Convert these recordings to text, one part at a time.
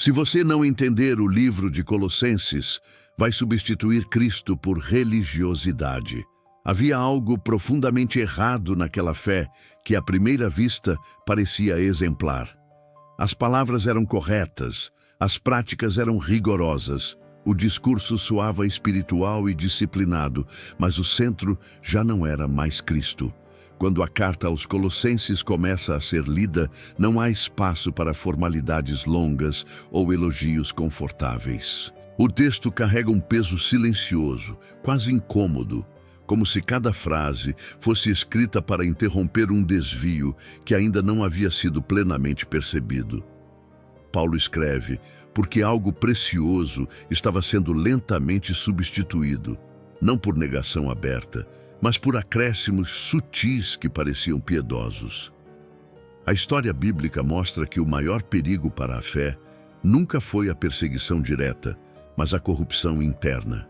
Se você não entender o livro de Colossenses, vai substituir Cristo por religiosidade. Havia algo profundamente errado naquela fé que, à primeira vista, parecia exemplar. As palavras eram corretas, as práticas eram rigorosas, o discurso soava espiritual e disciplinado, mas o centro já não era mais Cristo. Quando a carta aos Colossenses começa a ser lida, não há espaço para formalidades longas ou elogios confortáveis. O texto carrega um peso silencioso, quase incômodo, como se cada frase fosse escrita para interromper um desvio que ainda não havia sido plenamente percebido. Paulo escreve, porque algo precioso estava sendo lentamente substituído, não por negação aberta, mas por acréscimos sutis que pareciam piedosos. A história bíblica mostra que o maior perigo para a fé nunca foi a perseguição direta, mas a corrupção interna.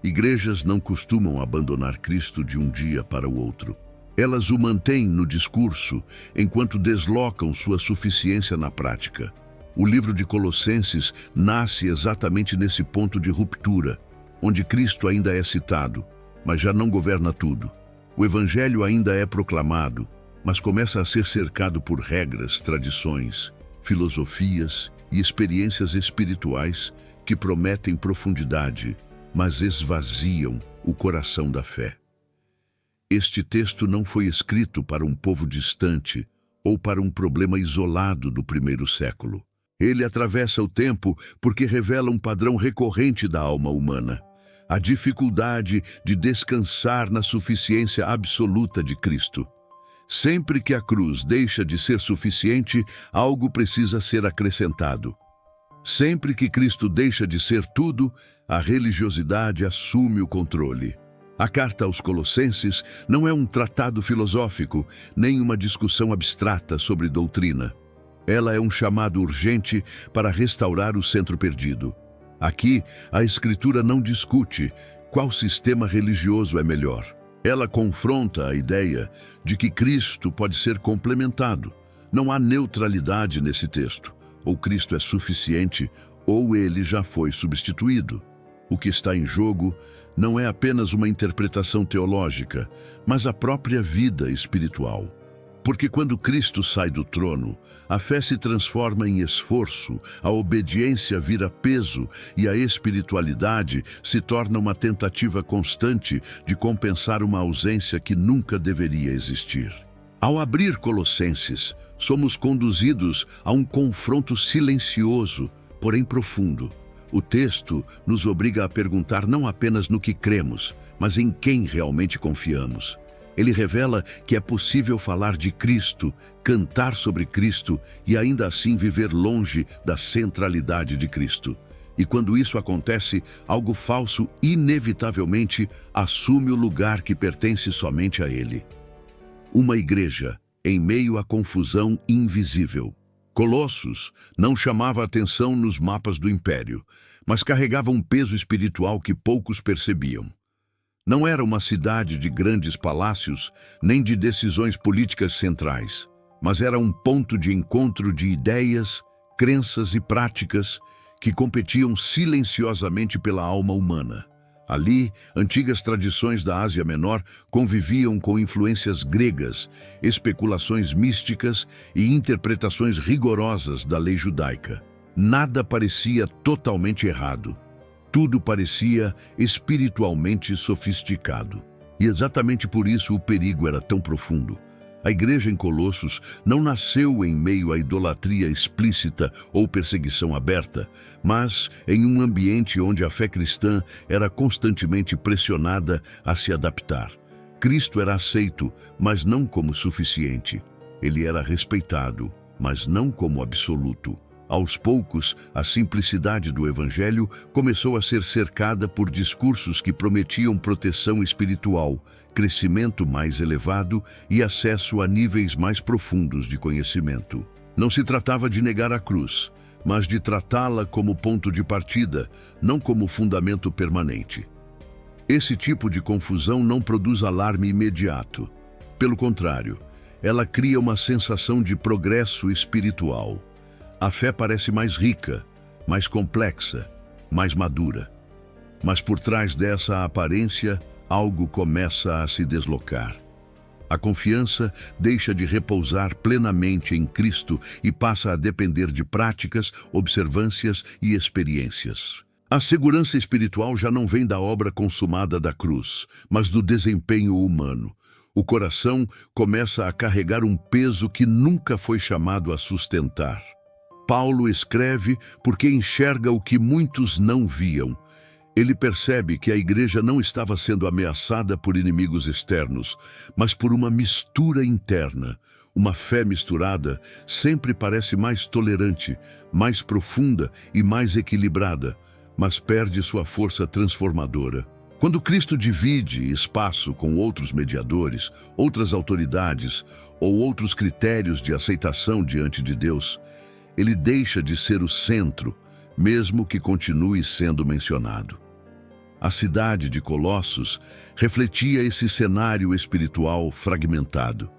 Igrejas não costumam abandonar Cristo de um dia para o outro. Elas o mantêm no discurso, enquanto deslocam sua suficiência na prática. O livro de Colossenses nasce exatamente nesse ponto de ruptura, onde Cristo ainda é citado, mas já não governa tudo. O Evangelho ainda é proclamado, mas começa a ser cercado por regras, tradições, filosofias e experiências espirituais que prometem profundidade, mas esvaziam o coração da fé. Este texto não foi escrito para um povo distante ou para um problema isolado do primeiro século. Ele atravessa o tempo porque revela um padrão recorrente da alma humana: a dificuldade de descansar na suficiência absoluta de Cristo. Sempre que a cruz deixa de ser suficiente, algo precisa ser acrescentado. Sempre que Cristo deixa de ser tudo, a religiosidade assume o controle. A carta aos Colossenses não é um tratado filosófico, nem uma discussão abstrata sobre doutrina. Ela é um chamado urgente para restaurar o centro perdido. Aqui, a Escritura não discute qual sistema religioso é melhor. Ela confronta a ideia de que Cristo pode ser complementado. Não há neutralidade nesse texto. Ou Cristo é suficiente, ou ele já foi substituído. O que está em jogo não é apenas uma interpretação teológica, mas a própria vida espiritual. Porque quando Cristo sai do trono, a fé se transforma em esforço, a obediência vira peso e a espiritualidade se torna uma tentativa constante de compensar uma ausência que nunca deveria existir. Ao abrir Colossenses, somos conduzidos a um confronto silencioso, porém profundo. O texto nos obriga a perguntar não apenas no que cremos, mas em quem realmente confiamos. Ele revela que é possível falar de Cristo, cantar sobre Cristo e ainda assim viver longe da centralidade de Cristo. E quando isso acontece, algo falso inevitavelmente assume o lugar que pertence somente a Ele. Uma igreja em meio à confusão invisível. Colossos não chamava atenção nos mapas do império, mas carregava um peso espiritual que poucos percebiam. Não era uma cidade de grandes palácios, nem de decisões políticas centrais, mas era um ponto de encontro de ideias, crenças e práticas que competiam silenciosamente pela alma humana. Ali, antigas tradições da Ásia Menor conviviam com influências gregas, especulações místicas e interpretações rigorosas da lei judaica. Nada parecia totalmente errado. Tudo parecia espiritualmente sofisticado. E exatamente por isso o perigo era tão profundo. A igreja em Colossos não nasceu em meio à idolatria explícita ou perseguição aberta, mas em um ambiente onde a fé cristã era constantemente pressionada a se adaptar. Cristo era aceito, mas não como suficiente. Ele era respeitado, mas não como absoluto. Aos poucos, a simplicidade do Evangelho começou a ser cercada por discursos que prometiam proteção espiritual, crescimento mais elevado e acesso a níveis mais profundos de conhecimento. Não se tratava de negar a cruz, mas de tratá-la como ponto de partida, não como fundamento permanente. Esse tipo de confusão não produz alarme imediato. Pelo contrário, ela cria uma sensação de progresso espiritual. A fé parece mais rica, mais complexa, mais madura. Mas por trás dessa aparência, algo começa a se deslocar. A confiança deixa de repousar plenamente em Cristo e passa a depender de práticas, observâncias e experiências. A segurança espiritual já não vem da obra consumada da cruz, mas do desempenho humano. O coração começa a carregar um peso que nunca foi chamado a sustentar. Paulo escreve porque enxerga o que muitos não viam. Ele percebe que a igreja não estava sendo ameaçada por inimigos externos, mas por uma mistura interna. Uma fé misturada sempre parece mais tolerante, mais profunda e mais equilibrada, mas perde sua força transformadora. Quando Cristo divide espaço com outros mediadores, outras autoridades ou outros critérios de aceitação diante de Deus, ele deixa de ser o centro, mesmo que continue sendo mencionado. A cidade de Colossos refletia esse cenário espiritual fragmentado.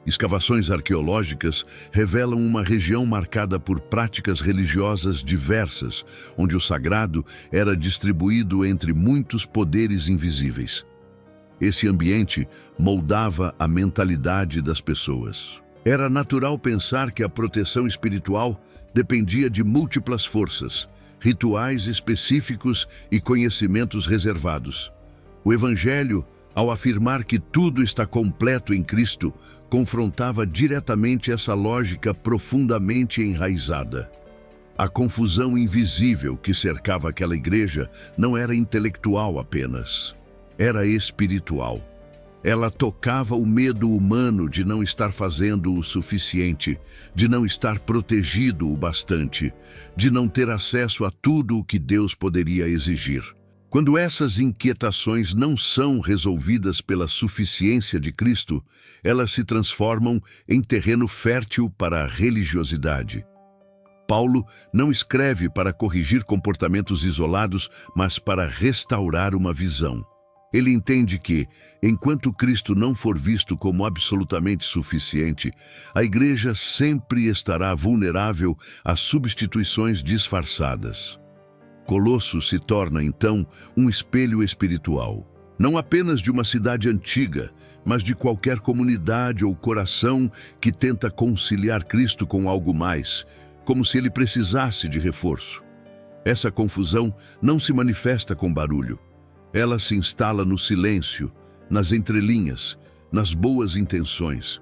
Escavações arqueológicas revelam uma região marcada por práticas religiosas diversas, onde o sagrado era distribuído entre muitos poderes invisíveis. Esse ambiente moldava a mentalidade das pessoas. Era natural pensar que a proteção espiritual dependia de múltiplas forças, rituais específicos e conhecimentos reservados. O Evangelho, ao afirmar que tudo está completo em Cristo, confrontava diretamente essa lógica profundamente enraizada. A confusão invisível que cercava aquela igreja não era intelectual apenas, era espiritual. Ela tocava o medo humano de não estar fazendo o suficiente, de não estar protegido o bastante, de não ter acesso a tudo o que Deus poderia exigir. Quando essas inquietações não são resolvidas pela suficiência de Cristo, elas se transformam em terreno fértil para a religiosidade. Paulo não escreve para corrigir comportamentos isolados, mas para restaurar uma visão. Ele entende que, enquanto Cristo não for visto como absolutamente suficiente, a igreja sempre estará vulnerável a substituições disfarçadas. Colossos se torna, então, um espelho espiritual, não apenas de uma cidade antiga, mas de qualquer comunidade ou coração que tenta conciliar Cristo com algo mais, como se ele precisasse de reforço. Essa confusão não se manifesta com barulho. Ela se instala no silêncio, nas entrelinhas, nas boas intenções.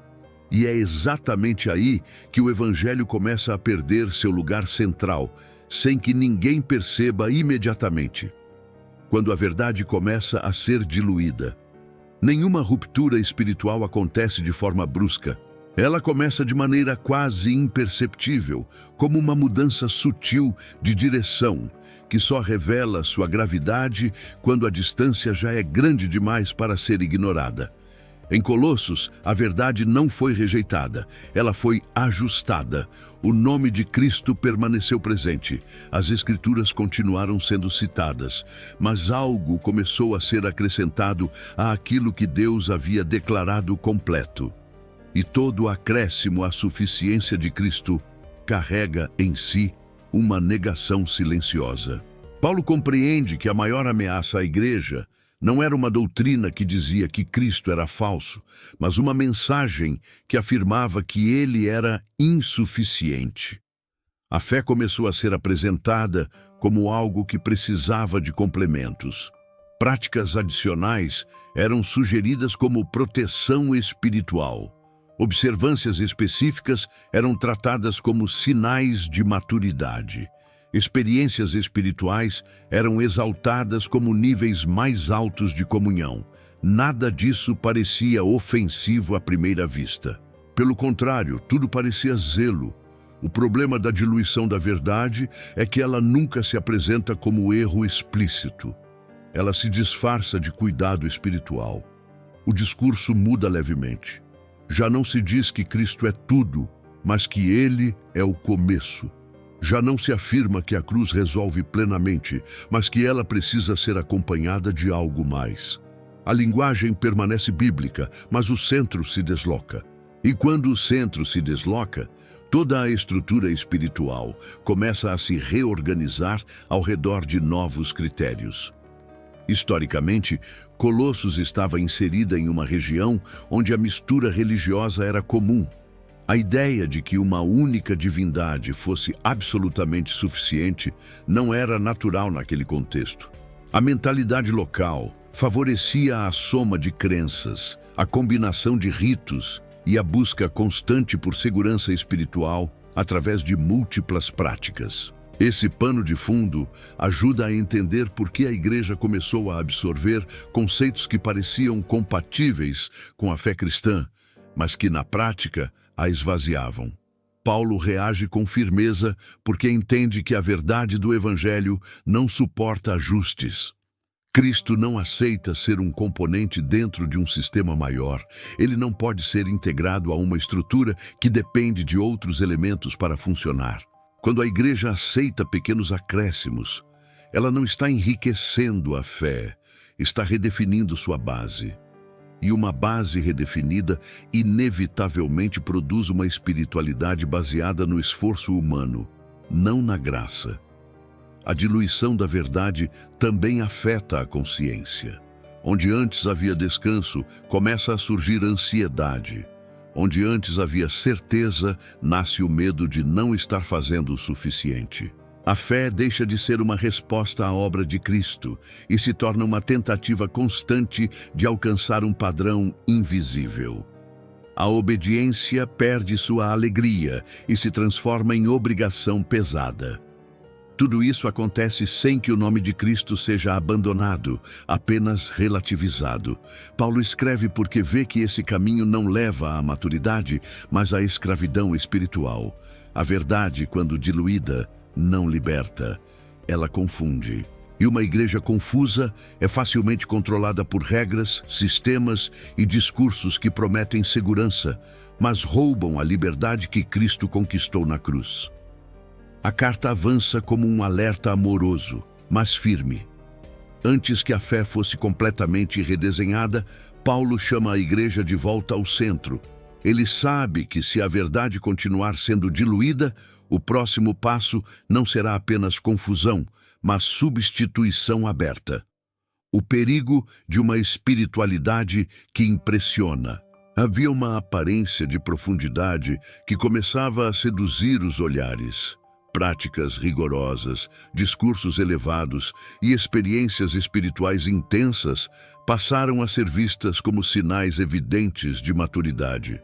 E é exatamente aí que o Evangelho começa a perder seu lugar central, sem que ninguém perceba imediatamente. Quando a verdade começa a ser diluída. Nenhuma ruptura espiritual acontece de forma brusca. Ela começa de maneira quase imperceptível, como uma mudança sutil de direção, que só revela sua gravidade quando a distância já é grande demais para ser ignorada. Em Colossos, a verdade não foi rejeitada, ela foi ajustada. O nome de Cristo permaneceu presente. As Escrituras continuaram sendo citadas, mas algo começou a ser acrescentado àquilo que Deus havia declarado completo. E todo acréscimo à suficiência de Cristo carrega em si uma negação silenciosa. Paulo compreende que a maior ameaça à igreja não era uma doutrina que dizia que Cristo era falso, mas uma mensagem que afirmava que ele era insuficiente. A fé começou a ser apresentada como algo que precisava de complementos. Práticas adicionais eram sugeridas como proteção espiritual. Observâncias específicas eram tratadas como sinais de maturidade. Experiências espirituais eram exaltadas como níveis mais altos de comunhão. Nada disso parecia ofensivo à primeira vista. Pelo contrário, tudo parecia zelo. O problema da diluição da verdade é que ela nunca se apresenta como erro explícito. Ela se disfarça de cuidado espiritual. O discurso muda levemente. Já não se diz que Cristo é tudo, mas que Ele é o começo. Já não se afirma que a cruz resolve plenamente, mas que ela precisa ser acompanhada de algo mais. A linguagem permanece bíblica, mas o centro se desloca. E quando o centro se desloca, Toda a estrutura espiritual começa a se reorganizar ao redor de novos critérios. Historicamente, Colossos estava inserida em uma região onde a mistura religiosa era comum. A ideia de que uma única divindade fosse absolutamente suficiente não era natural naquele contexto. A mentalidade local favorecia a soma de crenças, a combinação de ritos e a busca constante por segurança espiritual através de múltiplas práticas. Esse pano de fundo ajuda a entender por que a igreja começou a absorver conceitos que pareciam compatíveis com a fé cristã, mas que na prática a esvaziavam. Paulo reage com firmeza porque entende que a verdade do Evangelho não suporta ajustes. Cristo não aceita ser um componente dentro de um sistema maior. Ele não pode ser integrado a uma estrutura que depende de outros elementos para funcionar. Quando a igreja aceita pequenos acréscimos, ela não está enriquecendo a fé, está redefinindo sua base. E uma base redefinida inevitavelmente produz uma espiritualidade baseada no esforço humano, não na graça. A diluição da verdade também afeta a consciência. Onde antes havia descanso, começa a surgir ansiedade. Onde antes havia certeza, nasce o medo de não estar fazendo o suficiente. A fé deixa de ser uma resposta à obra de Cristo e se torna uma tentativa constante de alcançar um padrão invisível. A obediência perde sua alegria e se transforma em obrigação pesada. Tudo isso acontece sem que o nome de Cristo seja abandonado, apenas relativizado. Paulo escreve porque vê que esse caminho não leva à maturidade, mas à escravidão espiritual. A verdade, quando diluída, não liberta. Ela confunde. E uma igreja confusa é facilmente controlada por regras, sistemas e discursos que prometem segurança, mas roubam a liberdade que Cristo conquistou na cruz. A carta avança como um alerta amoroso, mas firme. Antes que a fé fosse completamente redesenhada, Paulo chama a igreja de volta ao centro. Ele sabe que se a verdade continuar sendo diluída, o próximo passo não será apenas confusão, mas substituição aberta. O perigo de uma espiritualidade que impressiona. Havia uma aparência de profundidade que começava a seduzir os olhares. Práticas rigorosas, discursos elevados e experiências espirituais intensas passaram a ser vistas como sinais evidentes de maturidade.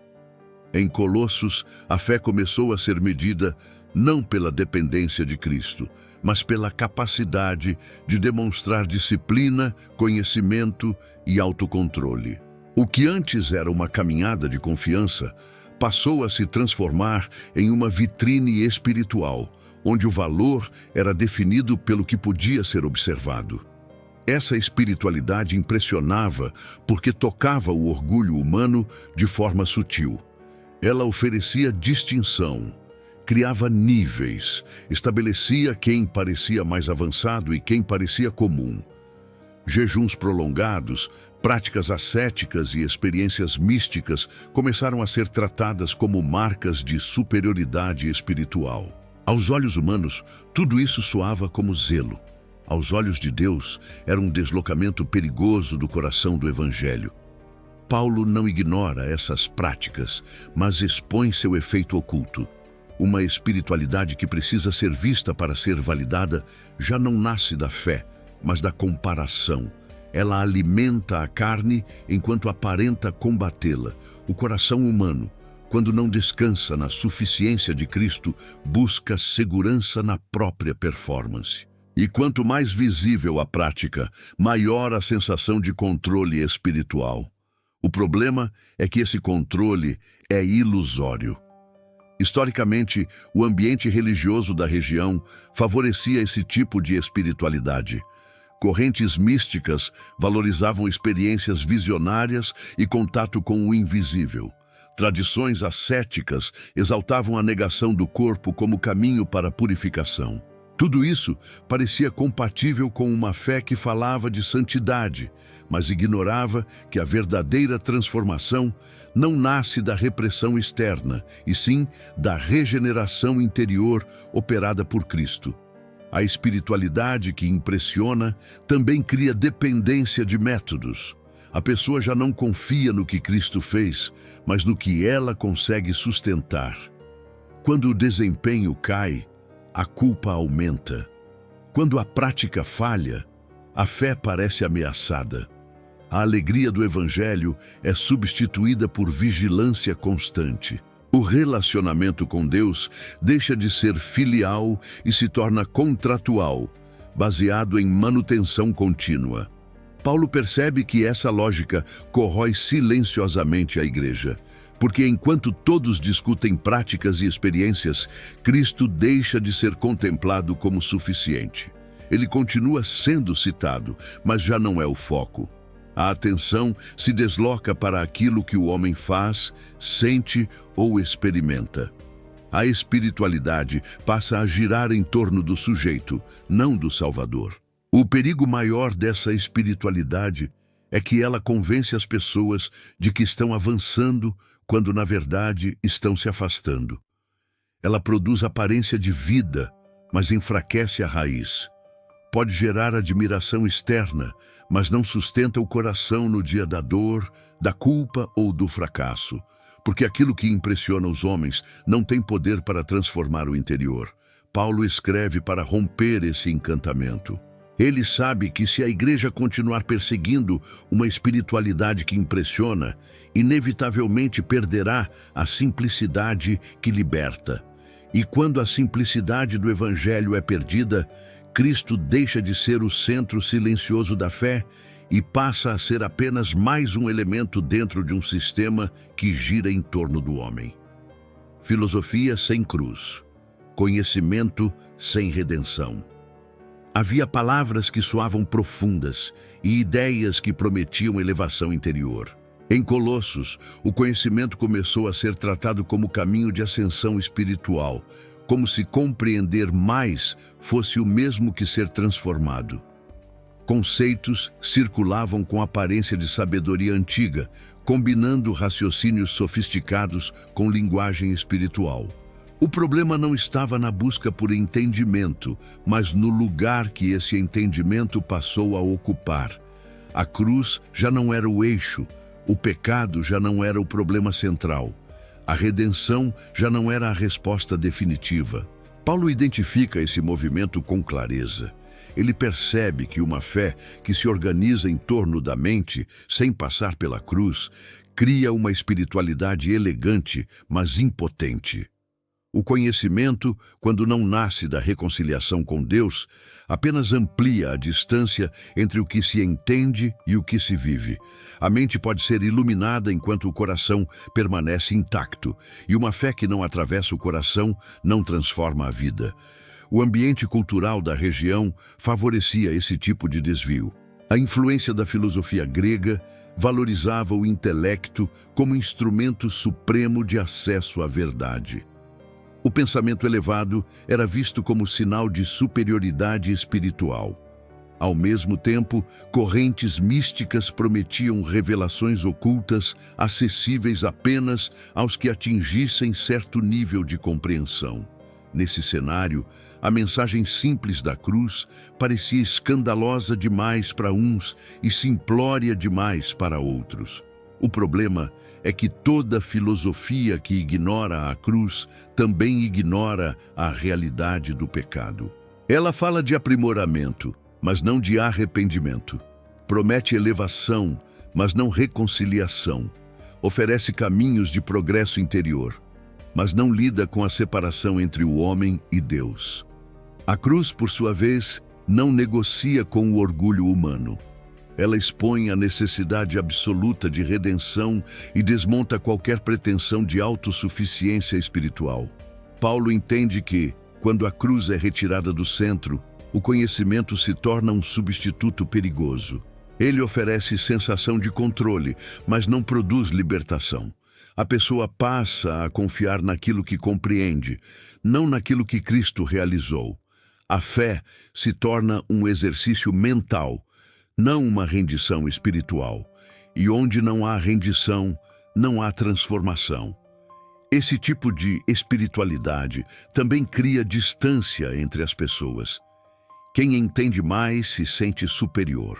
Em Colossos, a fé começou a ser medida não pela dependência de Cristo, mas pela capacidade de demonstrar disciplina, conhecimento e autocontrole. O que antes era uma caminhada de confiança, passou a se transformar em uma vitrine espiritual, onde o valor era definido pelo que podia ser observado. Essa espiritualidade impressionava porque tocava o orgulho humano de forma sutil. Ela oferecia distinção, criava níveis, estabelecia quem parecia mais avançado e quem parecia comum. Jejuns prolongados, práticas ascéticas e experiências místicas começaram a ser tratadas como marcas de superioridade espiritual. Aos olhos humanos, tudo isso soava como zelo. Aos olhos de Deus, era um deslocamento perigoso do coração do Evangelho. Paulo não ignora essas práticas, mas expõe seu efeito oculto. Uma espiritualidade que precisa ser vista para ser validada já não nasce da fé, mas da comparação. Ela alimenta a carne enquanto aparenta combatê-la. O coração humano, quando não descansa na suficiência de Cristo, busca segurança na própria performance. E quanto mais visível a prática, maior a sensação de controle espiritual. O problema é que esse controle é ilusório. Historicamente, o ambiente religioso da região favorecia esse tipo de espiritualidade. Correntes místicas valorizavam experiências visionárias e contato com o invisível. Tradições ascéticas exaltavam a negação do corpo como caminho para a purificação. Tudo isso parecia compatível com uma fé que falava de santidade, mas ignorava que a verdadeira transformação não nasce da repressão externa, e sim da regeneração interior operada por Cristo. A espiritualidade que impressiona também cria dependência de métodos. A pessoa já não confia no que Cristo fez, mas no que ela consegue sustentar. Quando o desempenho cai, a culpa aumenta. Quando a prática falha, a fé parece ameaçada. A alegria do Evangelho é substituída por vigilância constante. O relacionamento com Deus deixa de ser filial e se torna contratual, baseado em manutenção contínua. Paulo percebe que essa lógica corrói silenciosamente a igreja, porque enquanto todos discutem práticas e experiências, Cristo deixa de ser contemplado como suficiente. Ele continua sendo citado, mas já não é o foco. A atenção se desloca para aquilo que o homem faz, sente ou experimenta. A espiritualidade passa a girar em torno do sujeito, não do Salvador. O perigo maior dessa espiritualidade é que ela convence as pessoas de que estão avançando quando, na verdade, estão se afastando. Ela produz aparência de vida, mas enfraquece a raiz. Pode gerar admiração externa, mas não sustenta o coração no dia da dor, da culpa ou do fracasso, porque aquilo que impressiona os homens não tem poder para transformar o interior. Paulo escreve para romper esse encantamento. Ele sabe que se a igreja continuar perseguindo uma espiritualidade que impressiona, inevitavelmente perderá a simplicidade que liberta. E quando a simplicidade do Evangelho é perdida, Cristo deixa de ser o centro silencioso da fé e passa a ser apenas mais um elemento dentro de um sistema que gira em torno do homem. Filosofia sem cruz. Conhecimento sem redenção. Havia palavras que soavam profundas e ideias que prometiam elevação interior. Em Colossos, o conhecimento começou a ser tratado como caminho de ascensão espiritual, como se compreender mais fosse o mesmo que ser transformado. Conceitos circulavam com aparência de sabedoria antiga, combinando raciocínios sofisticados com linguagem espiritual. O problema não estava na busca por entendimento, mas no lugar que esse entendimento passou a ocupar. A cruz já não era o eixo, o pecado já não era o problema central. A redenção já não era a resposta definitiva. Paulo identifica esse movimento com clareza. Ele percebe que uma fé que se organiza em torno da mente, sem passar pela cruz, cria uma espiritualidade elegante, mas impotente. O conhecimento, quando não nasce da reconciliação com Deus, apenas amplia a distância entre o que se entende e o que se vive. A mente pode ser iluminada enquanto o coração permanece intacto, e uma fé que não atravessa o coração não transforma a vida. O ambiente cultural da região favorecia esse tipo de desvio. A influência da filosofia grega valorizava o intelecto como instrumento supremo de acesso à verdade. O pensamento elevado era visto como sinal de superioridade espiritual. Ao mesmo tempo, correntes místicas prometiam revelações ocultas acessíveis apenas aos que atingissem certo nível de compreensão. Nesse cenário, a mensagem simples da cruz parecia escandalosa demais para uns e simplória demais para outros. O problema é que toda filosofia que ignora a cruz também ignora a realidade do pecado. Ela fala de aprimoramento, mas não de arrependimento. Promete elevação, mas não reconciliação. Oferece caminhos de progresso interior, mas não lida com a separação entre o homem e Deus. A cruz, por sua vez, não negocia com o orgulho humano. Ela expõe a necessidade absoluta de redenção e desmonta qualquer pretensão de autossuficiência espiritual. Paulo entende que, quando a cruz é retirada do centro, o conhecimento se torna um substituto perigoso. Ele oferece sensação de controle, mas não produz libertação. A pessoa passa a confiar naquilo que compreende, não naquilo que Cristo realizou. A fé se torna um exercício mental, não uma rendição espiritual. E onde não há rendição, não há transformação. Esse tipo de espiritualidade também cria distância entre as pessoas. Quem entende mais se sente superior.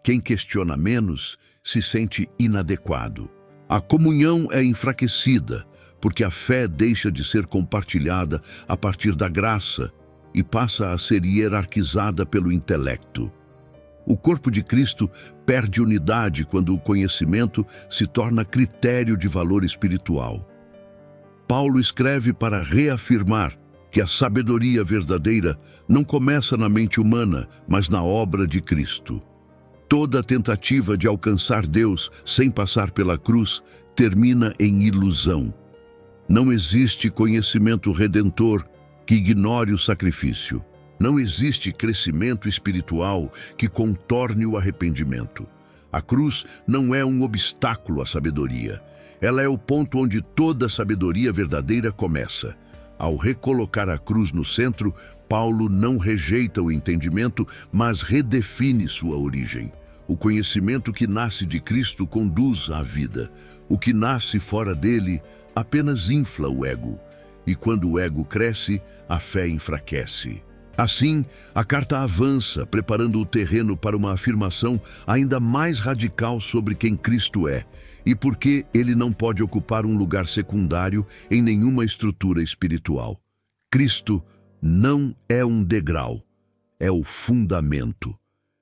Quem questiona menos se sente inadequado. A comunhão é enfraquecida, porque a fé deixa de ser compartilhada a partir da graça e passa a ser hierarquizada pelo intelecto. O corpo de Cristo perde unidade quando o conhecimento se torna critério de valor espiritual. Paulo escreve para reafirmar que a sabedoria verdadeira não começa na mente humana, mas na obra de Cristo. Toda tentativa de alcançar Deus sem passar pela cruz termina em ilusão. Não existe conhecimento redentor que ignore o sacrifício. Não existe crescimento espiritual que contorne o arrependimento. A cruz não é um obstáculo à sabedoria. Ela é o ponto onde toda sabedoria verdadeira começa. Ao recolocar a cruz no centro, Paulo não rejeita o entendimento, mas redefine sua origem. O conhecimento que nasce de Cristo conduz à vida. O que nasce fora dele apenas infla o ego. E quando o ego cresce, a fé enfraquece. Assim, a carta avança, preparando o terreno para uma afirmação ainda mais radical sobre quem Cristo é e por que ele não pode ocupar um lugar secundário em nenhuma estrutura espiritual. Cristo não é um degrau, é o fundamento.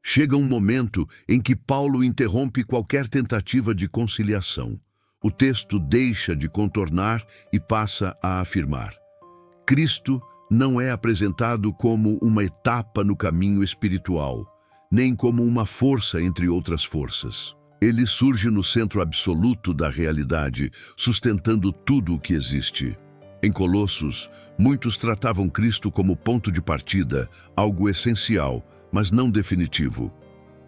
Chega um momento em que Paulo interrompe qualquer tentativa de conciliação. O texto deixa de contornar e passa a afirmar: Cristo não é apresentado como uma etapa no caminho espiritual, nem como uma força entre outras forças. Ele surge no centro absoluto da realidade, sustentando tudo o que existe. Em Colossos, muitos tratavam Cristo como ponto de partida, algo essencial, mas não definitivo.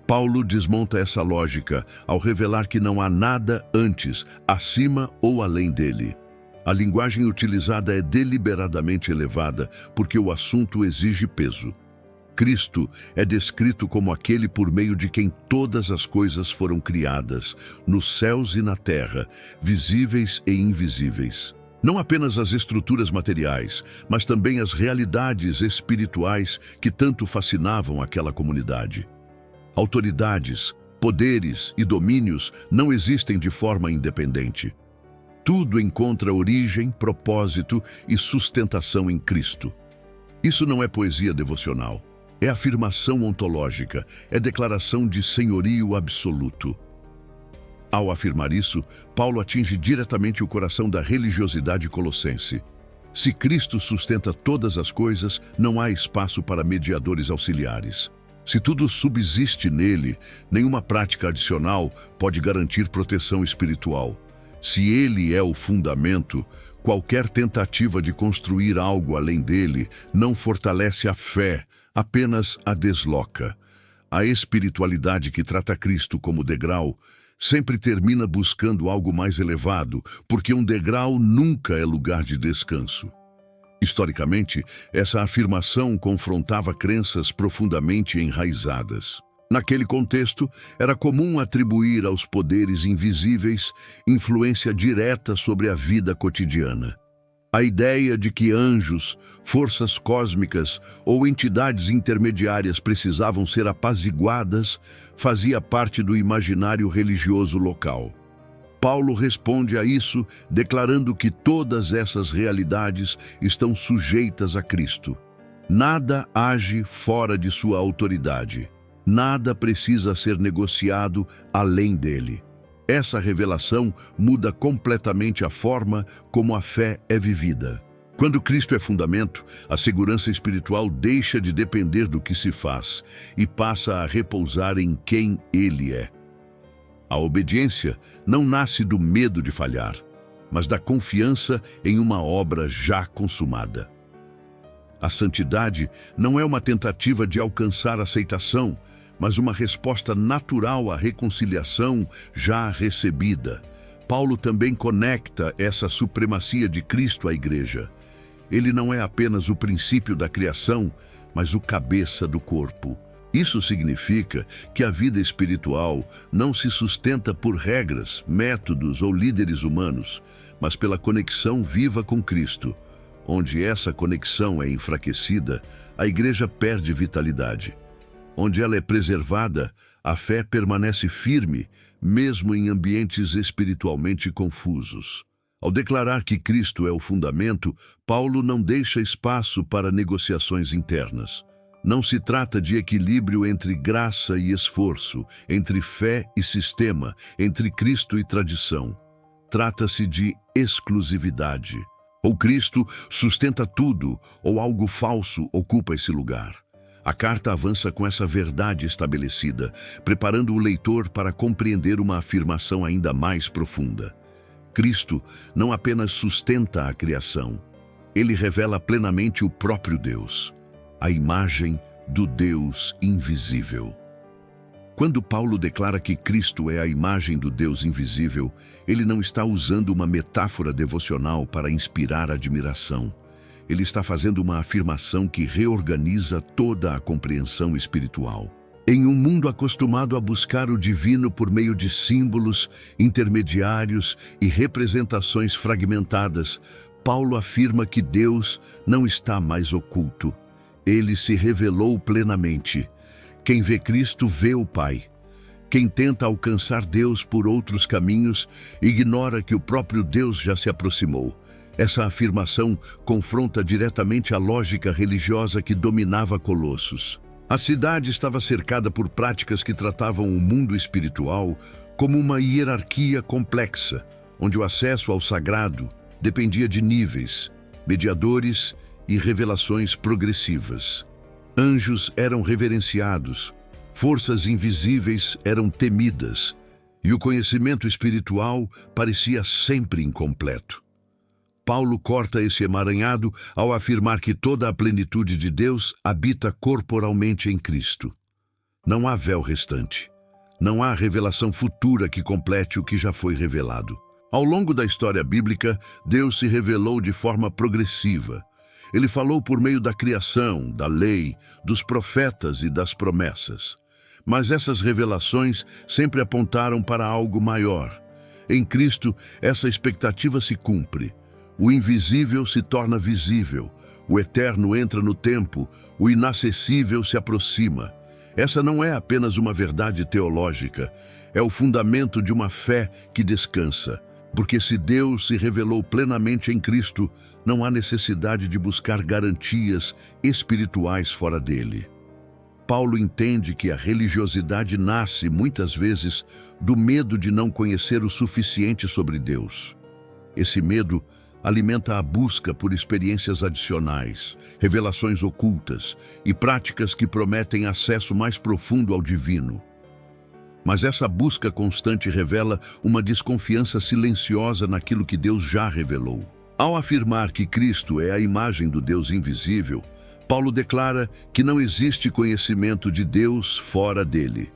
Paulo desmonta essa lógica ao revelar que não há nada antes, acima ou além dele. A linguagem utilizada é deliberadamente elevada porque o assunto exige peso. Cristo é descrito como aquele por meio de quem todas as coisas foram criadas, nos céus e na terra, visíveis e invisíveis. Não apenas as estruturas materiais, mas também as realidades espirituais que tanto fascinavam aquela comunidade. Autoridades, poderes e domínios não existem de forma independente. Tudo encontra origem, propósito e sustentação em Cristo. Isso não é poesia devocional. É afirmação ontológica, é declaração de senhorio absoluto. Ao afirmar isso, Paulo atinge diretamente o coração da religiosidade colossense. Se Cristo sustenta todas as coisas, não há espaço para mediadores auxiliares. Se tudo subsiste nele, nenhuma prática adicional pode garantir proteção espiritual. Se ele é o fundamento, qualquer tentativa de construir algo além dele não fortalece a fé, apenas a desloca. A espiritualidade que trata Cristo como degrau sempre termina buscando algo mais elevado, porque um degrau nunca é lugar de descanso. Historicamente, essa afirmação confrontava crenças profundamente enraizadas. Naquele contexto, era comum atribuir aos poderes invisíveis influência direta sobre a vida cotidiana. A ideia de que anjos, forças cósmicas ou entidades intermediárias precisavam ser apaziguadas fazia parte do imaginário religioso local. Paulo responde a isso declarando que todas essas realidades estão sujeitas a Cristo. Nada age fora de sua autoridade. Nada precisa ser negociado além dele. Essa revelação muda completamente a forma como a fé é vivida. Quando Cristo é fundamento, a segurança espiritual deixa de depender do que se faz e passa a repousar em quem Ele é. A obediência não nasce do medo de falhar, mas da confiança em uma obra já consumada. A santidade não é uma tentativa de alcançar aceitação, mas uma resposta natural à reconciliação já recebida. Paulo também conecta essa supremacia de Cristo à igreja. Ele não é apenas o princípio da criação, mas o cabeça do corpo. Isso significa que a vida espiritual não se sustenta por regras, métodos ou líderes humanos, mas pela conexão viva com Cristo. Onde essa conexão é enfraquecida, a igreja perde vitalidade. Onde ela é preservada, a fé permanece firme, mesmo em ambientes espiritualmente confusos. Ao declarar que Cristo é o fundamento, Paulo não deixa espaço para negociações internas. Não se trata de equilíbrio entre graça e esforço, entre fé e sistema, entre Cristo e tradição. Trata-se de exclusividade. Ou Cristo sustenta tudo, ou algo falso ocupa esse lugar. A carta avança com essa verdade estabelecida, preparando o leitor para compreender uma afirmação ainda mais profunda. Cristo não apenas sustenta a criação, ele revela plenamente o próprio Deus, a imagem do Deus invisível. Quando Paulo declara que Cristo é a imagem do Deus invisível, ele não está usando uma metáfora devocional para inspirar admiração. Ele está fazendo uma afirmação que reorganiza toda a compreensão espiritual. Em um mundo acostumado a buscar o divino por meio de símbolos, intermediários e representações fragmentadas, Paulo afirma que Deus não está mais oculto. Ele se revelou plenamente. Quem vê Cristo vê o Pai. Quem tenta alcançar Deus por outros caminhos ignora que o próprio Deus já se aproximou. Essa afirmação confronta diretamente a lógica religiosa que dominava Colossos. A cidade estava cercada por práticas que tratavam o mundo espiritual como uma hierarquia complexa, onde o acesso ao sagrado dependia de níveis, mediadores e revelações progressivas. Anjos eram reverenciados, forças invisíveis eram temidas, e o conhecimento espiritual parecia sempre incompleto. Paulo corta esse emaranhado ao afirmar que toda a plenitude de Deus habita corporalmente em Cristo. Não há véu restante. Não há revelação futura que complete o que já foi revelado. Ao longo da história bíblica, Deus se revelou de forma progressiva. Ele falou por meio da criação, da lei, dos profetas e das promessas. Mas essas revelações sempre apontaram para algo maior. Em Cristo, essa expectativa se cumpre. O invisível se torna visível, o eterno entra no tempo, o inacessível se aproxima. Essa não é apenas uma verdade teológica, é o fundamento de uma fé que descansa. Porque se Deus se revelou plenamente em Cristo, não há necessidade de buscar garantias espirituais fora dele. Paulo entende que a religiosidade nasce, muitas vezes, do medo de não conhecer o suficiente sobre Deus. Esse medo alimenta a busca por experiências adicionais, revelações ocultas e práticas que prometem acesso mais profundo ao divino. Mas essa busca constante revela uma desconfiança silenciosa naquilo que Deus já revelou. Ao afirmar que Cristo é a imagem do Deus invisível, Paulo declara que não existe conhecimento de Deus fora dele.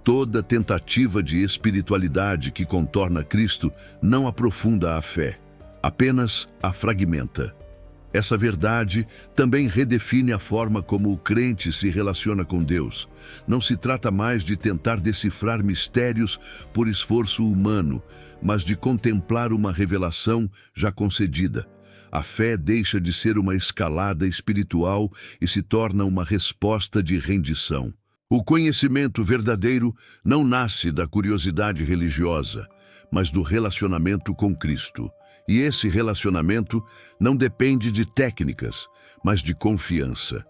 Toda tentativa de espiritualidade que contorna Cristo não aprofunda a fé, apenas a fragmenta. Essa verdade também redefine a forma como o crente se relaciona com Deus. Não se trata mais de tentar decifrar mistérios por esforço humano, mas de contemplar uma revelação já concedida. A fé deixa de ser uma escalada espiritual e se torna uma resposta de rendição. O conhecimento verdadeiro não nasce da curiosidade religiosa, mas do relacionamento com Cristo. E esse relacionamento não depende de técnicas, mas de confiança.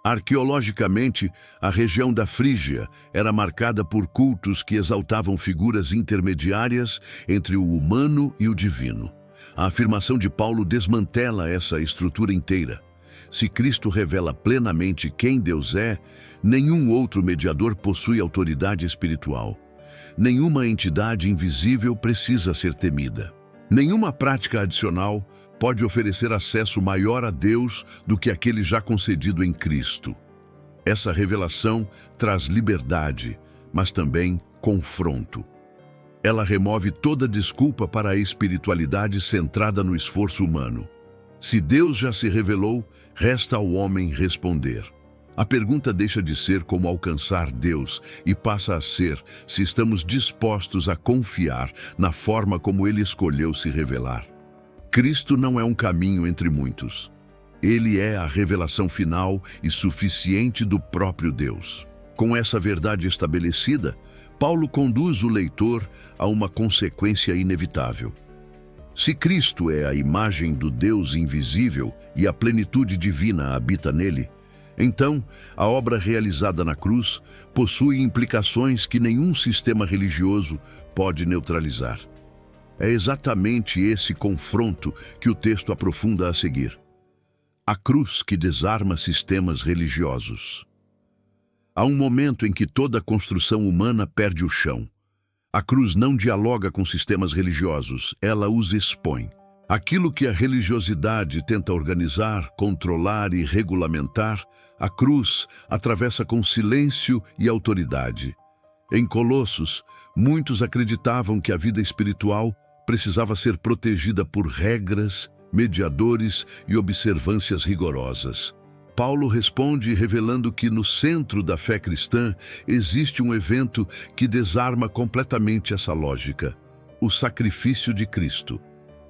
Arqueologicamente, a região da Frígia era marcada por cultos que exaltavam figuras intermediárias entre o humano e o divino. A afirmação de Paulo desmantela essa estrutura inteira. Se Cristo revela plenamente quem Deus é, nenhum outro mediador possui autoridade espiritual. Nenhuma entidade invisível precisa ser temida. Nenhuma prática adicional pode oferecer acesso maior a Deus do que aquele já concedido em Cristo. Essa revelação traz liberdade, mas também confronto. Ela remove toda desculpa para a espiritualidade centrada no esforço humano. Se Deus já se revelou, resta ao homem responder. A pergunta deixa de ser como alcançar Deus e passa a ser se estamos dispostos a confiar na forma como Ele escolheu se revelar. Cristo não é um caminho entre muitos. Ele é a revelação final e suficiente do próprio Deus. Com essa verdade estabelecida, Paulo conduz o leitor a uma consequência inevitável. Se Cristo é a imagem do Deus invisível e a plenitude divina habita nele, então a obra realizada na cruz possui implicações que nenhum sistema religioso pode neutralizar. É exatamente esse confronto que o texto aprofunda a seguir. A cruz que desarma sistemas religiosos. Há um momento em que toda a construção humana perde o chão. A cruz não dialoga com sistemas religiosos, ela os expõe. Aquilo que a religiosidade tenta organizar, controlar e regulamentar, a cruz atravessa com silêncio e autoridade. Em Colossos, muitos acreditavam que a vida espiritual precisava ser protegida por regras, mediadores e observâncias rigorosas. Paulo responde revelando que no centro da fé cristã existe um evento que desarma completamente essa lógica: o sacrifício de Cristo.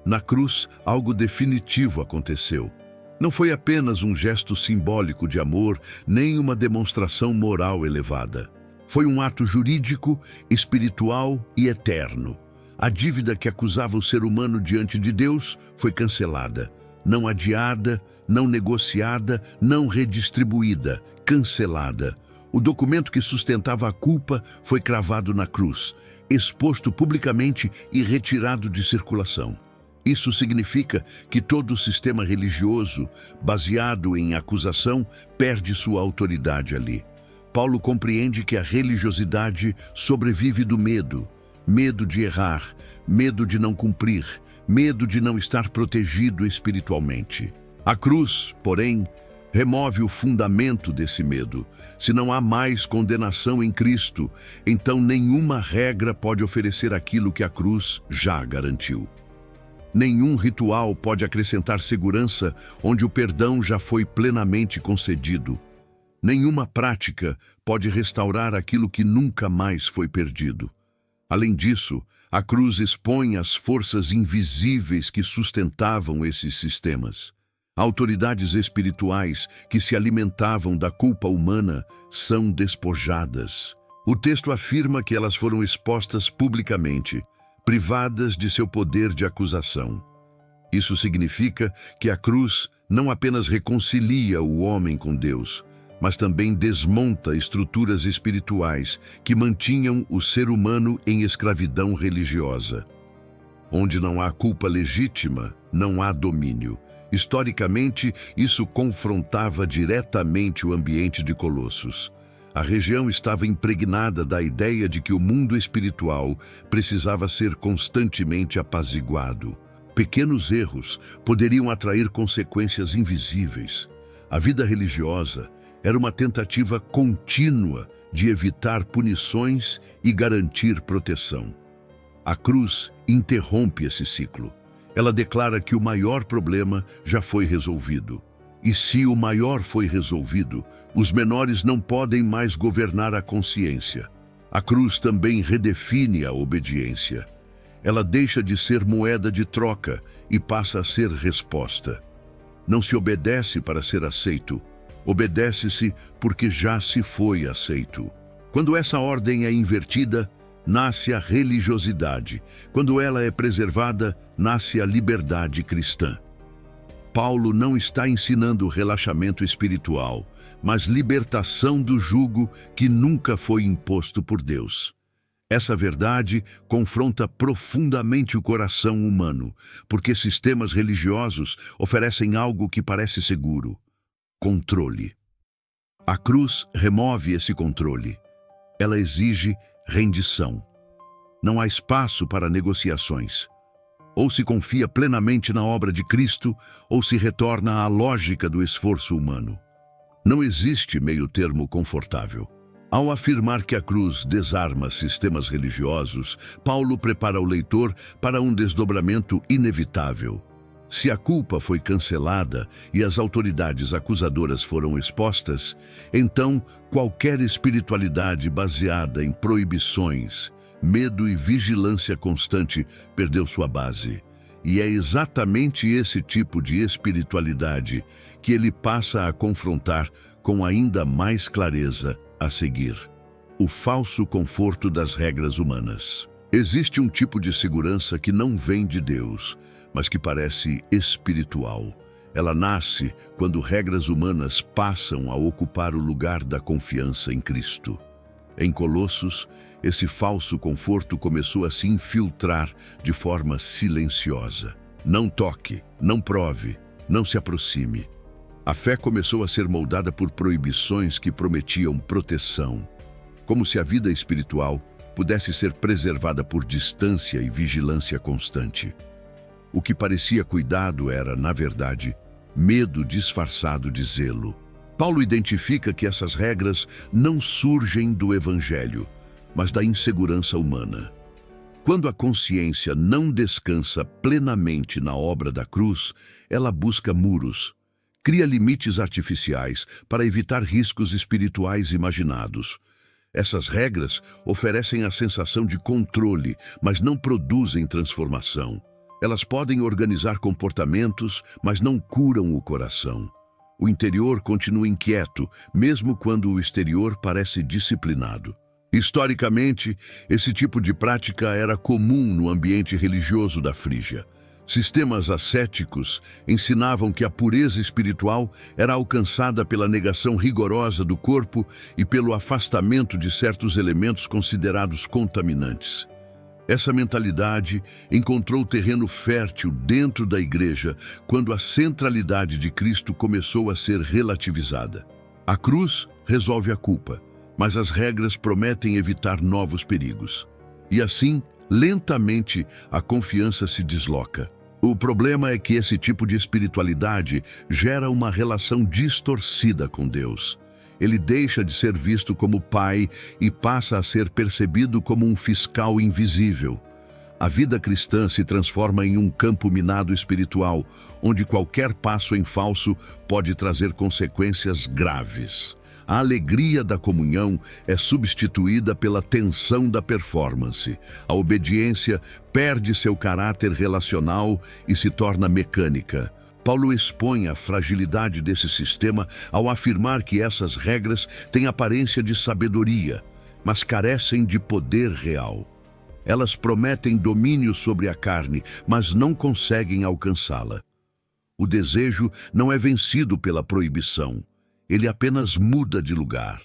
Na cruz, algo definitivo aconteceu. Não foi apenas um gesto simbólico de amor, nem uma demonstração moral elevada. Foi um ato jurídico, espiritual e eterno. A dívida que acusava o ser humano diante de Deus foi cancelada. Não adiada, não negociada, não redistribuída, cancelada. O documento que sustentava a culpa foi cravado na cruz, exposto publicamente e retirado de circulação. Isso significa que todo o sistema religioso, baseado em acusação, perde sua autoridade ali. Paulo compreende que a religiosidade sobrevive do medo. Medo de errar, medo de não cumprir, medo de não estar protegido espiritualmente. A cruz, porém, remove o fundamento desse medo. Se não há mais condenação em Cristo, então nenhuma regra pode oferecer aquilo que a cruz já garantiu. Nenhum ritual pode acrescentar segurança onde o perdão já foi plenamente concedido. Nenhuma prática pode restaurar aquilo que nunca mais foi perdido. Além disso, a cruz expõe as forças invisíveis que sustentavam esses sistemas. Autoridades espirituais que se alimentavam da culpa humana são despojadas. O texto afirma que elas foram expostas publicamente, privadas de seu poder de acusação. Isso significa que a cruz não apenas reconcilia o homem com Deus, mas também desmonta estruturas espirituais que mantinham o ser humano em escravidão religiosa. Onde não há culpa legítima, não há domínio. Historicamente, isso confrontava diretamente o ambiente de Colossos. A região estava impregnada da ideia de que o mundo espiritual precisava ser constantemente apaziguado. Pequenos erros poderiam atrair consequências invisíveis. A vida religiosa era uma tentativa contínua de evitar punições e garantir proteção. A cruz interrompe esse ciclo. Ela declara que o maior problema já foi resolvido. E se o maior foi resolvido, os menores não podem mais governar a consciência. A cruz também redefine a obediência. Ela deixa de ser moeda de troca e passa a ser resposta. Não se obedece para ser aceito. Obedece-se porque já se foi aceito. Quando essa ordem é invertida, nasce a religiosidade. Quando ela é preservada, nasce a liberdade cristã. Paulo não está ensinando relaxamento espiritual, mas libertação do jugo que nunca foi imposto por Deus. Essa verdade confronta profundamente o coração humano, porque sistemas religiosos oferecem algo que parece seguro: controle. A cruz remove esse controle. Ela exige rendição. Não há espaço para negociações. Ou se confia plenamente na obra de Cristo, ou se retorna à lógica do esforço humano. Não existe meio-termo confortável. Ao afirmar que a cruz desarma sistemas religiosos, Paulo prepara o leitor para um desdobramento inevitável. Se a culpa foi cancelada e as autoridades acusadoras foram expostas, então qualquer espiritualidade baseada em proibições, medo e vigilância constante perdeu sua base. E é exatamente esse tipo de espiritualidade que ele passa a confrontar com ainda mais clareza a seguir: o falso conforto das regras humanas. Existe um tipo de segurança que não vem de Deus, mas que parece espiritual. Ela nasce quando regras humanas passam a ocupar o lugar da confiança em Cristo. Em Colossos, esse falso conforto começou a se infiltrar de forma silenciosa. Não toque, não prove, não se aproxime. A fé começou a ser moldada por proibições que prometiam proteção, como se a vida espiritual pudesse ser preservada por distância e vigilância constante. O que parecia cuidado era, na verdade, medo disfarçado de zelo. Paulo identifica que essas regras não surgem do Evangelho, mas da insegurança humana. Quando a consciência não descansa plenamente na obra da cruz, ela busca muros, cria limites artificiais para evitar riscos espirituais imaginados. Essas regras oferecem a sensação de controle, mas não produzem transformação. Elas podem organizar comportamentos, mas não curam o coração. O interior continua inquieto, mesmo quando o exterior parece disciplinado. Historicamente, esse tipo de prática era comum no ambiente religioso da Frígia. Sistemas ascéticos ensinavam que a pureza espiritual era alcançada pela negação rigorosa do corpo e pelo afastamento de certos elementos considerados contaminantes. Essa mentalidade encontrou terreno fértil dentro da igreja quando a centralidade de Cristo começou a ser relativizada. A cruz resolve a culpa, mas as regras prometem evitar novos perigos. E assim, lentamente, a confiança se desloca. O problema é que esse tipo de espiritualidade gera uma relação distorcida com Deus. Ele deixa de ser visto como pai e passa a ser percebido como um fiscal invisível. A vida cristã se transforma em um campo minado espiritual, onde qualquer passo em falso pode trazer consequências graves. A alegria da comunhão é substituída pela tensão da performance. A obediência perde seu caráter relacional e se torna mecânica. Paulo expõe a fragilidade desse sistema ao afirmar que essas regras têm aparência de sabedoria, mas carecem de poder real. Elas prometem domínio sobre a carne, mas não conseguem alcançá-la. O desejo não é vencido pela proibição. Ele apenas muda de lugar.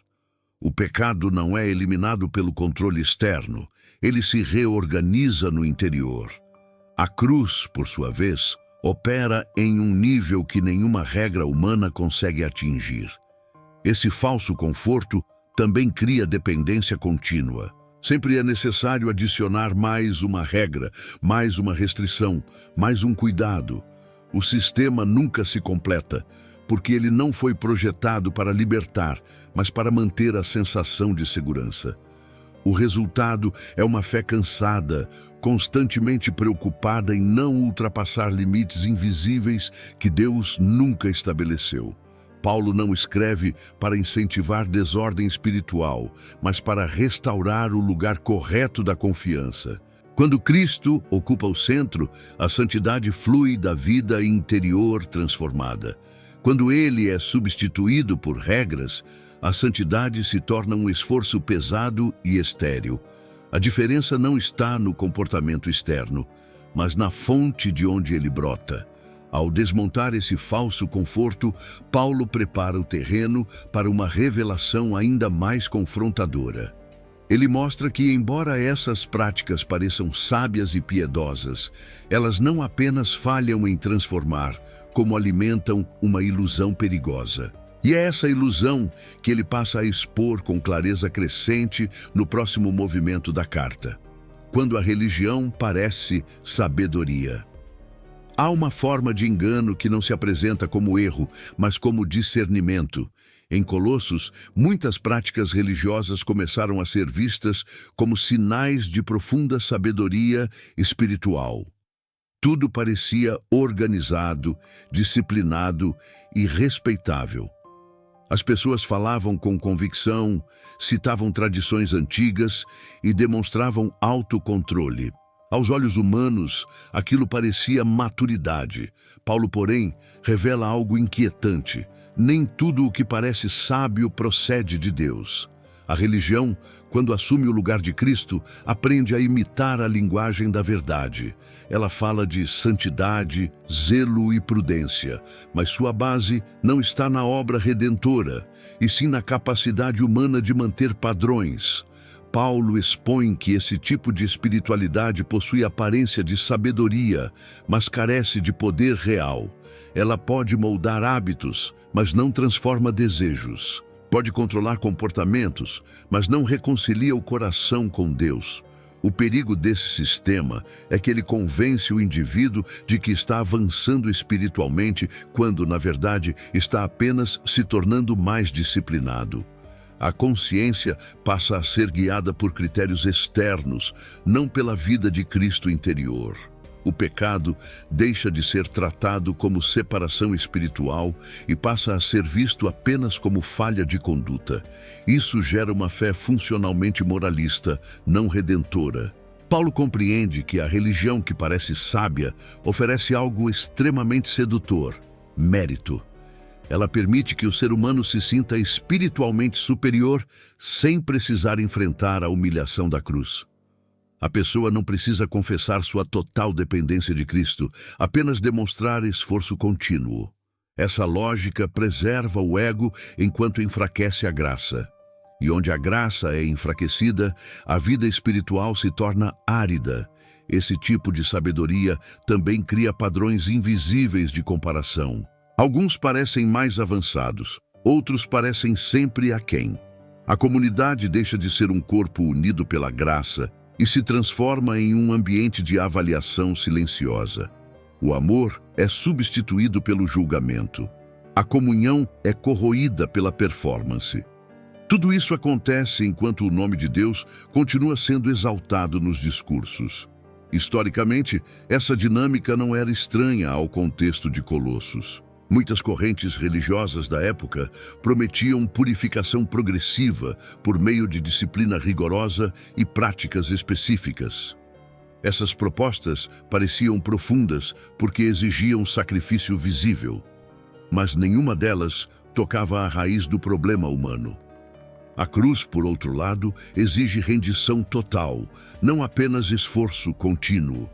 O pecado não é eliminado pelo controle externo, ele se reorganiza no interior. A cruz, por sua vez, opera em um nível que nenhuma regra humana consegue atingir. Esse falso conforto também cria dependência contínua. Sempre é necessário adicionar mais uma regra, mais uma restrição, mais um cuidado. O sistema nunca se completa, porque ele não foi projetado para libertar, mas para manter a sensação de segurança. O resultado é uma fé cansada, constantemente preocupada em não ultrapassar limites invisíveis que Deus nunca estabeleceu. Paulo não escreve para incentivar desordem espiritual, mas para restaurar o lugar correto da confiança. Quando Cristo ocupa o centro, a santidade flui da vida interior transformada. Quando ele é substituído por regras, a santidade se torna um esforço pesado e estéril. A diferença não está no comportamento externo, mas na fonte de onde ele brota. Ao desmontar esse falso conforto, Paulo prepara o terreno para uma revelação ainda mais confrontadora. Ele mostra que, embora essas práticas pareçam sábias e piedosas, elas não apenas falham em transformar, como alimentam uma ilusão perigosa. E é essa ilusão que ele passa a expor com clareza crescente no próximo movimento da carta. Quando a religião parece sabedoria. Há uma forma de engano que não se apresenta como erro, mas como discernimento. Em Colossos, muitas práticas religiosas começaram a ser vistas como sinais de profunda sabedoria espiritual. Tudo parecia organizado, disciplinado e respeitável. As pessoas falavam com convicção, citavam tradições antigas e demonstravam autocontrole. Aos olhos humanos, aquilo parecia maturidade. Paulo, porém, revela algo inquietante. Nem tudo o que parece sábio procede de Deus. A religião, quando assume o lugar de Cristo, aprende a imitar a linguagem da verdade. Ela fala de santidade, zelo e prudência, mas sua base não está na obra redentora, e sim na capacidade humana de manter padrões. Paulo expõe que esse tipo de espiritualidade possui aparência de sabedoria, mas carece de poder real. Ela pode moldar hábitos, mas não transforma desejos. Pode controlar comportamentos, mas não reconcilia o coração com Deus. O perigo desse sistema é que ele convence o indivíduo de que está avançando espiritualmente, quando, na verdade, está apenas se tornando mais disciplinado. A consciência passa a ser guiada por critérios externos, não pela vida de Cristo interior. O pecado deixa de ser tratado como separação espiritual e passa a ser visto apenas como falha de conduta. Isso gera uma fé funcionalmente moralista, não redentora. Paulo compreende que a religião que parece sábia oferece algo extremamente sedutor: mérito. Ela permite que o ser humano se sinta espiritualmente superior sem precisar enfrentar a humilhação da cruz. A pessoa não precisa confessar sua total dependência de Cristo, apenas demonstrar esforço contínuo. Essa lógica preserva o ego enquanto enfraquece a graça. E onde a graça é enfraquecida, a vida espiritual se torna árida. Esse tipo de sabedoria também cria padrões invisíveis de comparação. Alguns parecem mais avançados, outros parecem sempre aquém. A comunidade deixa de ser um corpo unido pela graça e se transforma em um ambiente de avaliação silenciosa. O amor é substituído pelo julgamento. A comunhão é corroída pela performance. Tudo isso acontece enquanto o nome de Deus continua sendo exaltado nos discursos. Historicamente, essa dinâmica não era estranha ao contexto de Colossos. Muitas correntes religiosas da época prometiam purificação progressiva por meio de disciplina rigorosa e práticas específicas. Essas propostas pareciam profundas porque exigiam sacrifício visível, mas nenhuma delas tocava à raiz do problema humano. A cruz, por outro lado, exige rendição total, não apenas esforço contínuo.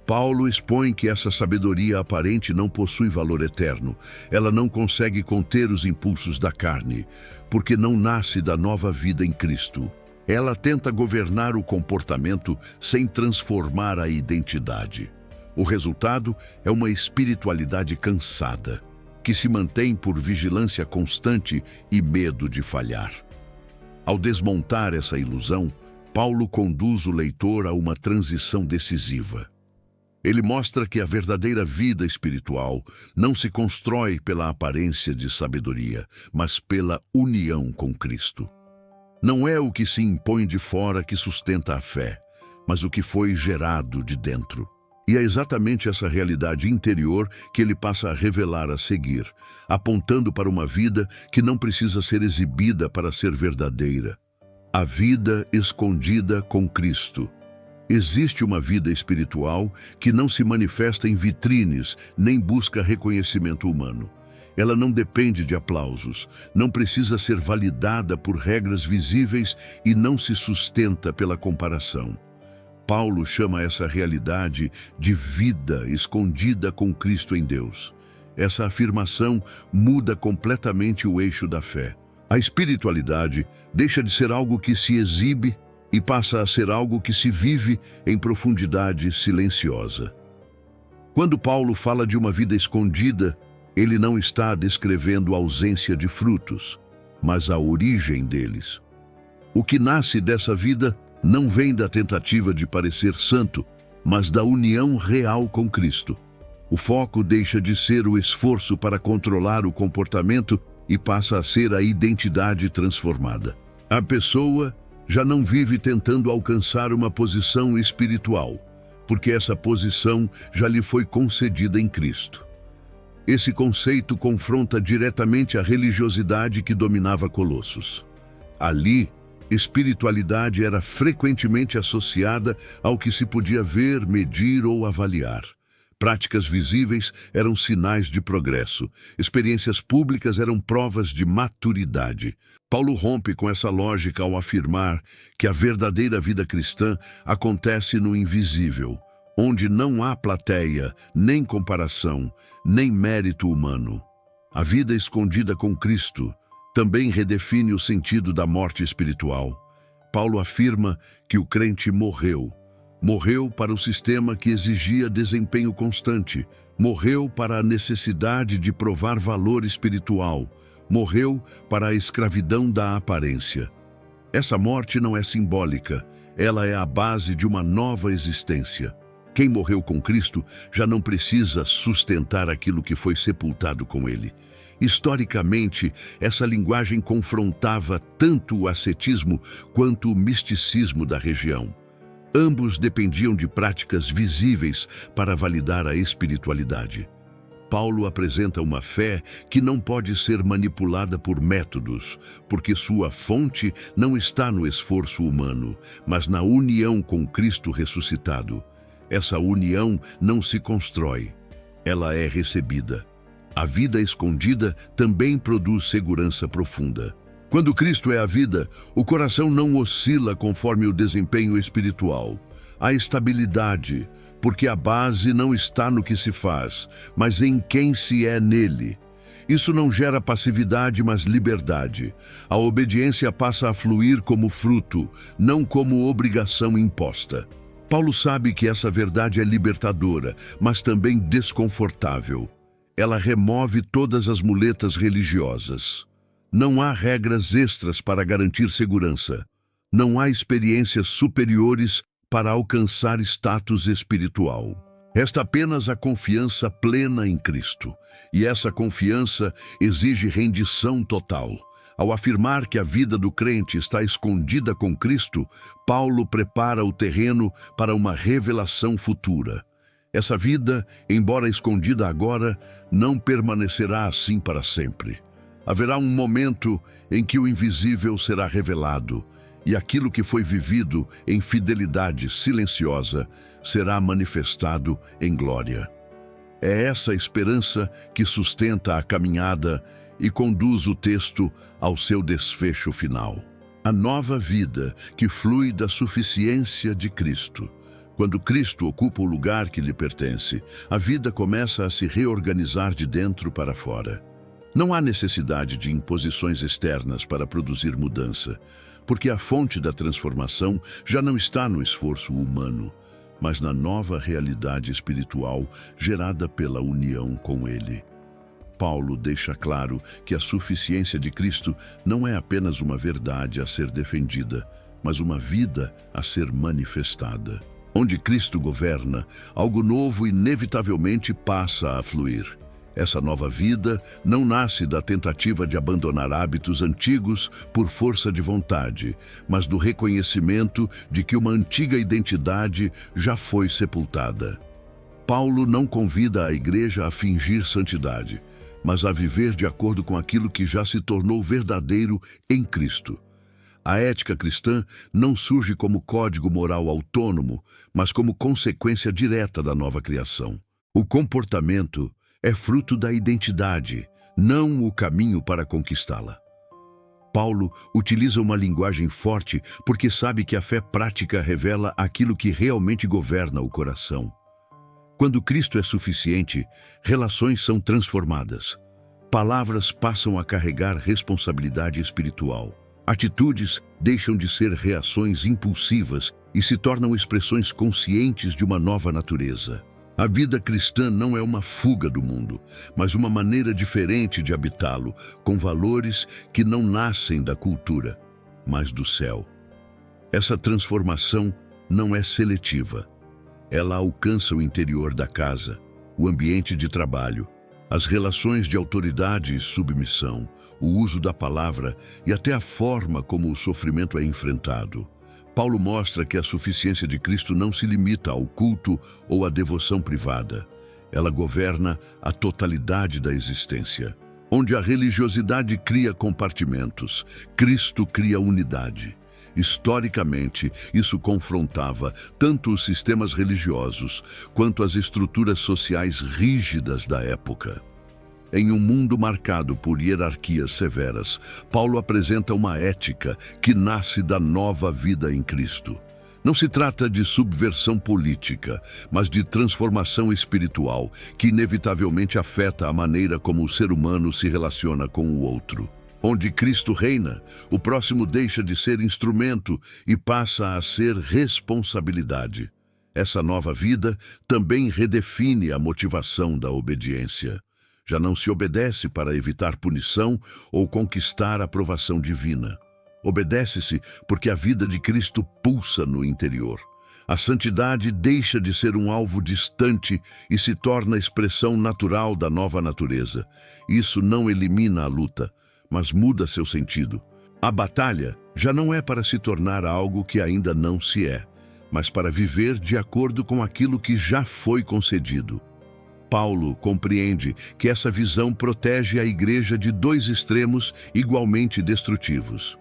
Paulo expõe que essa sabedoria aparente não possui valor eterno. Ela não consegue conter os impulsos da carne, porque não nasce da nova vida em Cristo. Ela tenta governar o comportamento sem transformar a identidade. O resultado é uma espiritualidade cansada, que se mantém por vigilância constante e medo de falhar. Ao desmontar essa ilusão, Paulo conduz o leitor a uma transição decisiva. Ele mostra que a verdadeira vida espiritual não se constrói pela aparência de sabedoria, mas pela união com Cristo. Não é o que se impõe de fora que sustenta a fé, mas o que foi gerado de dentro. E é exatamente essa realidade interior que ele passa a revelar a seguir, apontando para uma vida que não precisa ser exibida para ser verdadeira. A vida escondida com Cristo. Existe uma vida espiritual que não se manifesta em vitrines, nem busca reconhecimento humano. Ela não depende de aplausos, não precisa ser validada por regras visíveis e não se sustenta pela comparação. Paulo chama essa realidade de vida escondida com Cristo em Deus. Essa afirmação muda completamente o eixo da fé. A espiritualidade deixa de ser algo que se exibe e passa a ser algo que se vive em profundidade silenciosa. Quando Paulo fala de uma vida escondida, ele não está descrevendo a ausência de frutos, mas a origem deles. O que nasce dessa vida não vem da tentativa de parecer santo, mas da união real com Cristo. O foco deixa de ser o esforço para controlar o comportamento e passa a ser a identidade transformada. A pessoa já não vive tentando alcançar uma posição espiritual, porque essa posição já lhe foi concedida em Cristo. Esse conceito confronta diretamente a religiosidade que dominava Colossos. Ali, espiritualidade era frequentemente associada ao que se podia ver, medir ou avaliar. Práticas visíveis eram sinais de progresso. Experiências públicas eram provas de maturidade. Paulo rompe com essa lógica ao afirmar que a verdadeira vida cristã acontece no invisível, onde não há plateia, nem comparação, nem mérito humano. A vida escondida com Cristo também redefine o sentido da morte espiritual. Paulo afirma que o crente morreu. Morreu para o sistema que exigia desempenho constante. Morreu para a necessidade de provar valor espiritual. Morreu para a escravidão da aparência. Essa morte não é simbólica, ela é a base de uma nova existência. Quem morreu com Cristo já não precisa sustentar aquilo que foi sepultado com ele. Historicamente, essa linguagem confrontava tanto o ascetismo quanto o misticismo da região. Ambos dependiam de práticas visíveis para validar a espiritualidade. Paulo apresenta uma fé que não pode ser manipulada por métodos, porque sua fonte não está no esforço humano, mas na união com Cristo ressuscitado. Essa união não se constrói, ela é recebida. A vida escondida também produz segurança profunda. Quando Cristo é a vida, o coração não oscila conforme o desempenho espiritual. Há estabilidade, porque a base não está no que se faz, mas em quem se é nele. Isso não gera passividade, mas liberdade. A obediência passa a fluir como fruto, não como obrigação imposta. Paulo sabe que essa verdade é libertadora, mas também desconfortável. Ela remove todas as muletas religiosas. Não há regras extras para garantir segurança. Não há experiências superiores para alcançar status espiritual. Resta apenas a confiança plena em Cristo. E essa confiança exige rendição total. Ao afirmar que a vida do crente está escondida com Cristo, Paulo prepara o terreno para uma revelação futura. Essa vida, embora escondida agora, não permanecerá assim para sempre. Haverá um momento em que o invisível será revelado, e aquilo que foi vivido em fidelidade silenciosa será manifestado em glória. É essa esperança que sustenta a caminhada e conduz o texto ao seu desfecho final. A nova vida que flui da suficiência de Cristo. Quando Cristo ocupa o lugar que lhe pertence, a vida começa a se reorganizar de dentro para fora. Não há necessidade de imposições externas para produzir mudança, porque a fonte da transformação já não está no esforço humano, mas na nova realidade espiritual gerada pela união com Ele. Paulo deixa claro que a suficiência de Cristo não é apenas uma verdade a ser defendida, mas uma vida a ser manifestada. Onde Cristo governa, algo novo inevitavelmente passa a fluir. Essa nova vida não nasce da tentativa de abandonar hábitos antigos por força de vontade, mas do reconhecimento de que uma antiga identidade já foi sepultada. Paulo não convida a igreja a fingir santidade, mas a viver de acordo com aquilo que já se tornou verdadeiro em Cristo. A ética cristã não surge como código moral autônomo, mas como consequência direta da nova criação. O comportamento é fruto da identidade, não o caminho para conquistá-la. Paulo utiliza uma linguagem forte porque sabe que a fé prática revela aquilo que realmente governa o coração. Quando Cristo é suficiente, relações são transformadas. Palavras passam a carregar responsabilidade espiritual. Atitudes deixam de ser reações impulsivas e se tornam expressões conscientes de uma nova natureza. A vida cristã não é uma fuga do mundo, mas uma maneira diferente de habitá-lo, com valores que não nascem da cultura, mas do céu. Essa transformação não é seletiva. Ela alcança o interior da casa, o ambiente de trabalho, as relações de autoridade e submissão, o uso da palavra e até a forma como o sofrimento é enfrentado. Paulo mostra que a suficiência de Cristo não se limita ao culto ou à devoção privada. Ela governa a totalidade da existência. Onde a religiosidade cria compartimentos, Cristo cria unidade. Historicamente, isso confrontava tanto os sistemas religiosos quanto as estruturas sociais rígidas da época. Em um mundo marcado por hierarquias severas, Paulo apresenta uma ética que nasce da nova vida em Cristo. Não se trata de subversão política, mas de transformação espiritual que inevitavelmente afeta a maneira como o ser humano se relaciona com o outro. Onde Cristo reina, o próximo deixa de ser instrumento e passa a ser responsabilidade. Essa nova vida também redefine a motivação da obediência. Já não se obedece para evitar punição ou conquistar a aprovação divina. Obedece-se porque a vida de Cristo pulsa no interior. A santidade deixa de ser um alvo distante e se torna a expressão natural da nova natureza. Isso não elimina a luta, mas muda seu sentido. A batalha já não é para se tornar algo que ainda não se é, mas para viver de acordo com aquilo que já foi concedido. Paulo compreende que essa visão protege a igreja de dois extremos igualmente destrutivos.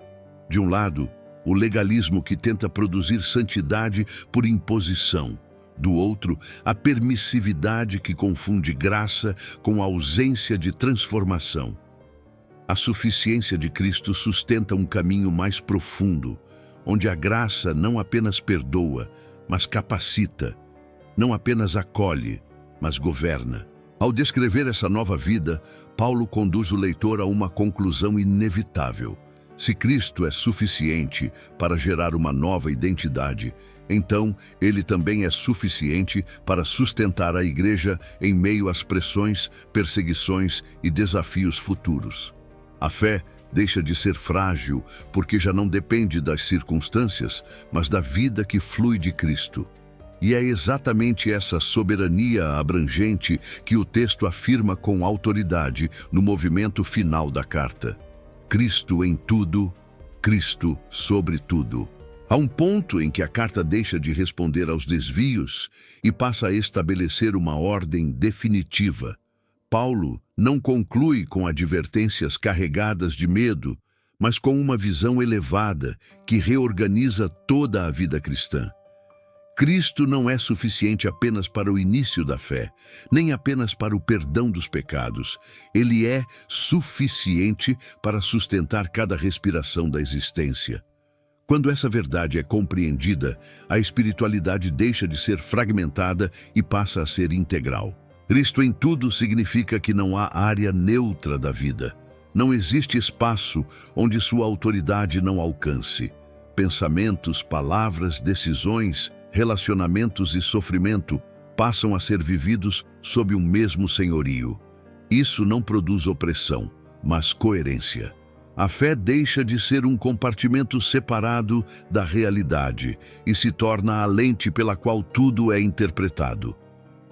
De um lado, o legalismo que tenta produzir santidade por imposição. Do outro, a permissividade que confunde graça com a ausência de transformação. A suficiência de Cristo sustenta um caminho mais profundo, onde a graça não apenas perdoa, mas capacita, não apenas acolhe, mas governa. Ao descrever essa nova vida, Paulo conduz o leitor a uma conclusão inevitável. Se Cristo é suficiente para gerar uma nova identidade, então ele também é suficiente para sustentar a igreja em meio às pressões, perseguições e desafios futuros. A fé deixa de ser frágil porque já não depende das circunstâncias, mas da vida que flui de Cristo. E é exatamente essa soberania abrangente que o texto afirma com autoridade no movimento final da carta. Cristo em tudo, Cristo sobre tudo. Há um ponto em que a carta deixa de responder aos desvios e passa a estabelecer uma ordem definitiva. Paulo não conclui com advertências carregadas de medo, mas com uma visão elevada que reorganiza toda a vida cristã. Cristo não é suficiente apenas para o início da fé, nem apenas para o perdão dos pecados. Ele é suficiente para sustentar cada respiração da existência. Quando essa verdade é compreendida, a espiritualidade deixa de ser fragmentada e passa a ser integral. Cristo em tudo significa que não há área neutra da vida. Não existe espaço onde sua autoridade não alcance. Pensamentos, palavras, decisões, relacionamentos e sofrimento passam a ser vividos sob um mesmo senhorio. Isso não produz opressão, mas coerência. A fé deixa de ser um compartimento separado da realidade e se torna a lente pela qual tudo é interpretado.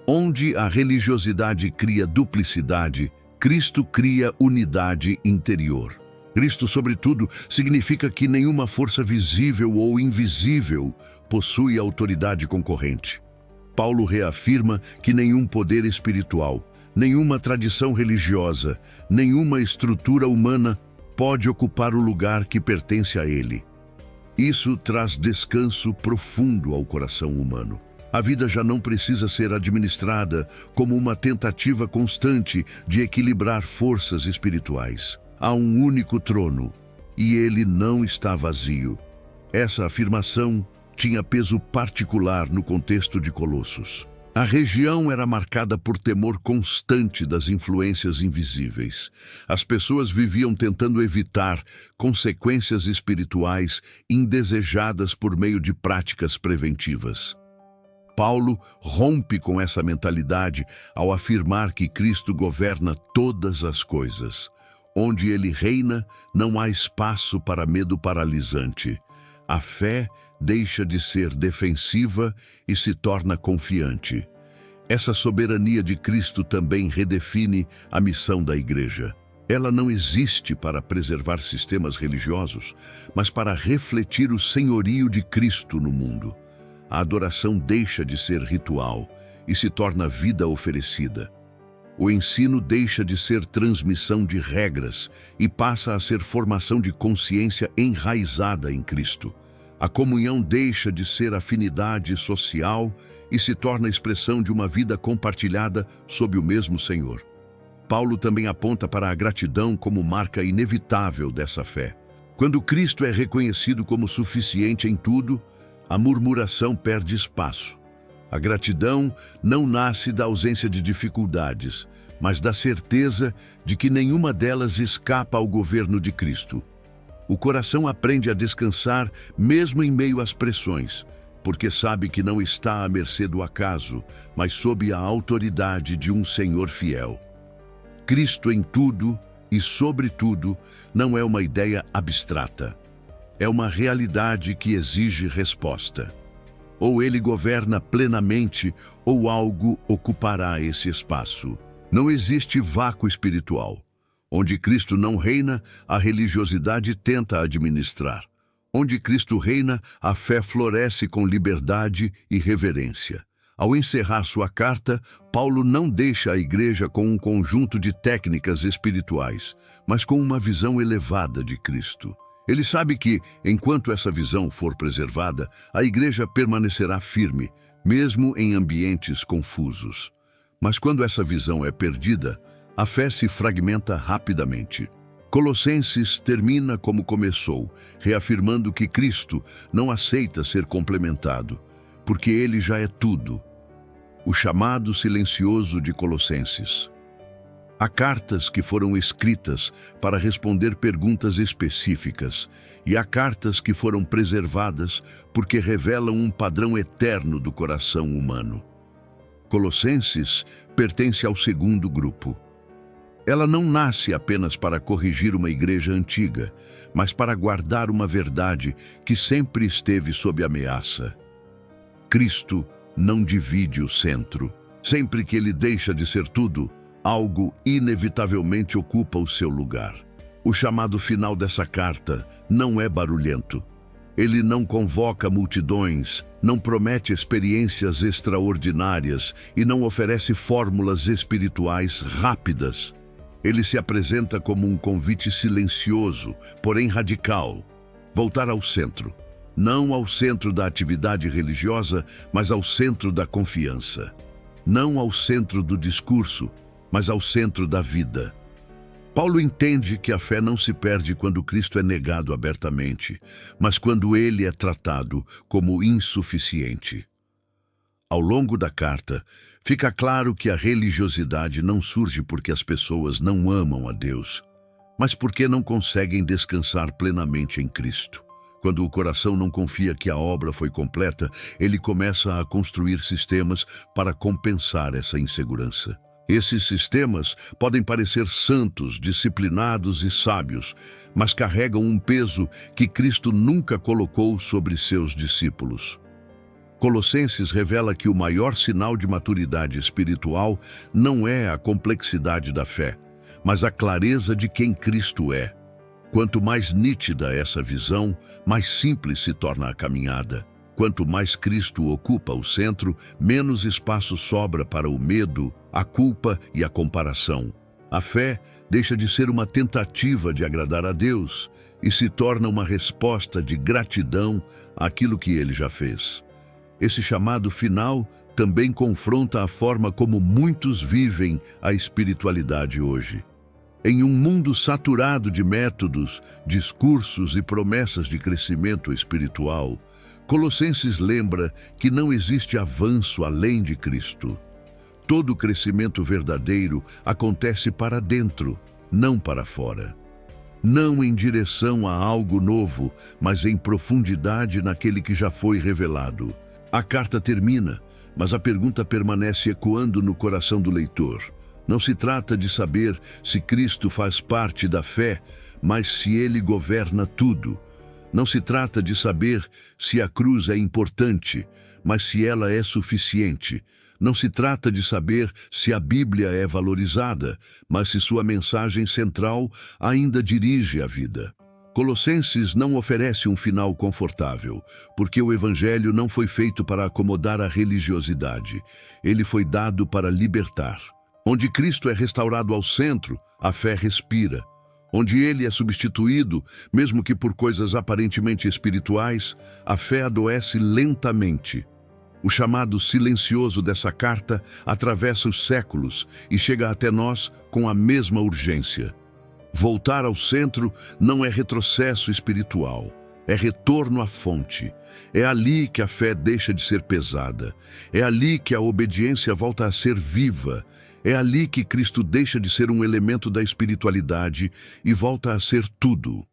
Onde a religiosidade cria duplicidade, Cristo cria unidade interior. Cristo, sobretudo, significa que nenhuma força visível ou invisível possui autoridade concorrente. Paulo reafirma que nenhum poder espiritual, nenhuma tradição religiosa, nenhuma estrutura humana pode ocupar o lugar que pertence a ele. Isso traz descanso profundo ao coração humano. A vida já não precisa ser administrada como uma tentativa constante de equilibrar forças espirituais. Há um único trono, e ele não está vazio. Essa afirmação tinha peso particular no contexto de Colossos. A região era marcada por temor constante das influências invisíveis. As pessoas viviam tentando evitar consequências espirituais indesejadas por meio de práticas preventivas. Paulo rompe com essa mentalidade ao afirmar que Cristo governa todas as coisas. Onde ele reina, não há espaço para medo paralisante. A fé deixa de ser defensiva e se torna confiante. Essa soberania de Cristo também redefine a missão da igreja. Ela não existe para preservar sistemas religiosos, mas para refletir o senhorio de Cristo no mundo. A adoração deixa de ser ritual e se torna vida oferecida. O ensino deixa de ser transmissão de regras e passa a ser formação de consciência enraizada em Cristo. A comunhão deixa de ser afinidade social e se torna expressão de uma vida compartilhada sob o mesmo Senhor. Paulo também aponta para a gratidão como marca inevitável dessa fé. Quando Cristo é reconhecido como suficiente em tudo, a murmuração perde espaço. A gratidão não nasce da ausência de dificuldades, mas da certeza de que nenhuma delas escapa ao governo de Cristo. O coração aprende a descansar mesmo em meio às pressões, porque sabe que não está à mercê do acaso, mas sob a autoridade de um Senhor fiel. Cristo em tudo e sobre tudo não é uma ideia abstrata. É uma realidade que exige resposta. Ou ele governa plenamente, ou algo ocupará esse espaço. Não existe vácuo espiritual. Onde Cristo não reina, a religiosidade tenta administrar. Onde Cristo reina, a fé floresce com liberdade e reverência. Ao encerrar sua carta, Paulo não deixa a igreja com um conjunto de técnicas espirituais, mas com uma visão elevada de Cristo. Ele sabe que, enquanto essa visão for preservada, a igreja permanecerá firme, mesmo em ambientes confusos. Mas quando essa visão é perdida, a fé se fragmenta rapidamente. Colossenses termina como começou, reafirmando que Cristo não aceita ser complementado, porque ele já é tudo. O chamado silencioso de Colossenses. Há cartas que foram escritas para responder perguntas específicas, e há cartas que foram preservadas porque revelam um padrão eterno do coração humano. Colossenses pertence ao segundo grupo. Ela não nasce apenas para corrigir uma igreja antiga, mas para guardar uma verdade que sempre esteve sob ameaça. Cristo não divide o centro. Sempre que ele deixa de ser tudo, algo inevitavelmente ocupa o seu lugar. O chamado final dessa carta não é barulhento. Ele não convoca multidões, não promete experiências extraordinárias e não oferece fórmulas espirituais rápidas. Ele se apresenta como um convite silencioso, porém radical. Voltar ao centro. Não ao centro da atividade religiosa, mas ao centro da confiança. Não ao centro do discurso, mas ao centro da vida. Paulo entende que a fé não se perde quando Cristo é negado abertamente, mas quando ele é tratado como insuficiente. Ao longo da carta, fica claro que a religiosidade não surge porque as pessoas não amam a Deus, mas porque não conseguem descansar plenamente em Cristo. Quando o coração não confia que a obra foi completa, ele começa a construir sistemas para compensar essa insegurança. Esses sistemas podem parecer santos, disciplinados e sábios, mas carregam um peso que Cristo nunca colocou sobre seus discípulos. Colossenses revela que o maior sinal de maturidade espiritual não é a complexidade da fé, mas a clareza de quem Cristo é. Quanto mais nítida essa visão, mais simples se torna a caminhada. Quanto mais Cristo ocupa o centro, menos espaço sobra para o medo, a culpa e a comparação. A fé deixa de ser uma tentativa de agradar a Deus e se torna uma resposta de gratidão àquilo que Ele já fez. Esse chamado final também confronta a forma como muitos vivem a espiritualidade hoje. Em um mundo saturado de métodos, discursos e promessas de crescimento espiritual, Colossenses lembra que não existe avanço além de Cristo. Todo crescimento verdadeiro acontece para dentro, não para fora. Não em direção a algo novo, mas em profundidade naquele que já foi revelado. A carta termina, mas a pergunta permanece ecoando no coração do leitor. Não se trata de saber se Cristo faz parte da fé, mas se ele governa tudo. Não se trata de saber se a cruz é importante, mas se ela é suficiente. Não se trata de saber se a Bíblia é valorizada, mas se sua mensagem central ainda dirige a vida. Colossenses não oferece um final confortável, porque o Evangelho não foi feito para acomodar a religiosidade. Ele foi dado para libertar. Onde Cristo é restaurado ao centro, a fé respira. Onde ele é substituído, mesmo que por coisas aparentemente espirituais, a fé adoece lentamente. O chamado silencioso dessa carta atravessa os séculos e chega até nós com a mesma urgência. Voltar ao centro não é retrocesso espiritual, é retorno à fonte. É ali que a fé deixa de ser pesada. É ali que a obediência volta a ser viva. É ali que Cristo deixa de ser um elemento da espiritualidade e volta a ser tudo.